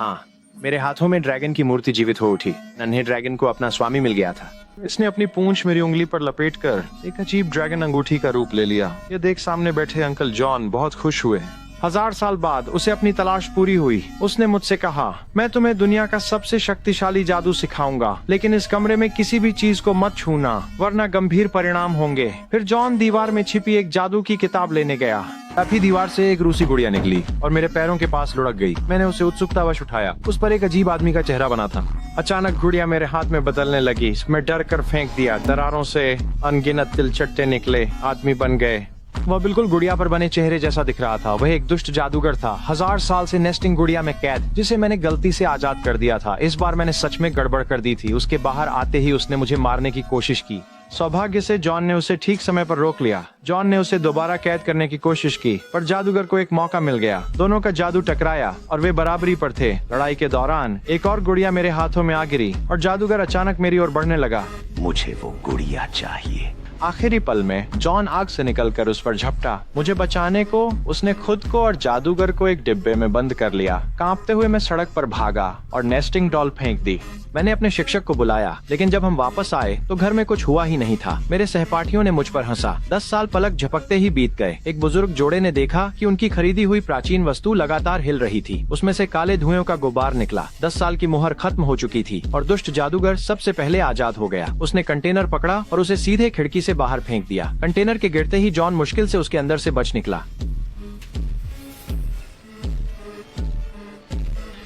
हाँ, मेरे हाथों में ड्रैगन की मूर्ति जीवित हो उठी। नन्हे ड्रैगन को अपना स्वामी मिल गया था। इसने अपनी पूंछ मेरी उंगली पर लपेटकर एक अजीब ड्रैगन अंगूठी का रूप ले लिया। ये देख सामने बैठे अंकल जॉन बहुत खुश हुए। 1000 साल बाद उसे अपनी तलाश पूरी हुई। उसने मुझसे कहा, मैं तुम्हें दुनिया का सबसे शक्तिशाली जादू सिखाऊंगा, लेकिन इस कमरे में किसी भी चीज को मत छूना, वरना गंभीर परिणाम होंगे। फिर जॉन दीवार में छिपी एक जादू की किताब लेने गया। तभी दीवार से एक रूसी गुड़िया निकली और मेरे पैरों के पास लुढ़क गई। मैंने उसे उत्सुकतावश उठाया। उस पर एक अजीब आदमी का चेहरा बना था। अचानक गुड़िया मेरे हाथ में बदलने लगी। मैं डर कर फेंक दिया। दरारों से अनगिनत तिलचट्टे निकले, आदमी बन गए। वह बिल्कुल गुड़िया पर बने चेहरे जैसा दिख रहा था। वह एक दुष्ट जादूगर था, 1000 साल से नेस्टिंग गुड़िया में कैद, जिसे मैंने गलती से आजाद कर दिया था। इस बार मैंने सच में गड़बड़ कर दी थी। उसके बाहर आते ही उसने मुझे मारने की कोशिश की। सौभाग्य से जॉन ने उसे ठीक समय पर रोक लिया। जॉन ने उसे दोबारा कैद करने की कोशिश की, पर जादूगर को एक मौका मिल गया। दोनों का जादू टकराया और वे बराबरी पर थे। लड़ाई के दौरान एक और गुड़िया मेरे हाथों में आ गिरी और जादूगर अचानक मेरी ओर बढ़ने लगा। मुझे वो गुड़िया चाहिए। आखिरी पल में जॉन आग से निकलकर उस पर झपटा। मुझे बचाने को उसने खुद को और जादूगर को एक डिब्बे में बंद कर लिया। कांपते हुए मैं सड़क पर भागा और नेस्टिंग डॉल फेंक दी। मैंने अपने शिक्षक को बुलाया, लेकिन जब हम वापस आए तो घर में कुछ हुआ ही नहीं था। मेरे सहपाठियों ने मुझ पर हंसा। 10 साल पलक झपकते ही बीत गए। एक बुजुर्ग जोड़े ने देखा कि उनकी खरीदी हुई प्राचीन वस्तु लगातार हिल रही थी। उसमें से काले धुएं का गुबार निकला। 10 साल की मुहर खत्म हो चुकी थी और दुष्ट जादूगर सबसे पहले आजाद हो गया। उसने कंटेनर पकड़ा और उसे सीधे खिड़की से बाहर फेंक दिया। कंटेनर के गिरते ही जॉन मुश्किल से उसके अंदर से बच निकला।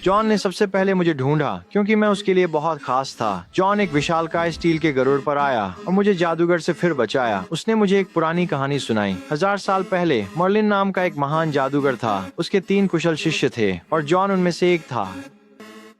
जॉन ने सबसे पहले मुझे ढूंढा, क्योंकि मैं उसके लिए बहुत खास था। जॉन एक विशालकाय स्टील के गरुड़ पर आया और मुझे जादूगर से फिर बचाया। उसने मुझे एक पुरानी कहानी सुनाई। 1000 साल पहले मर्लिन नाम का एक महान जादूगर था। उसके 3 कुशल शिष्य थे और जॉन उनमें से एक था।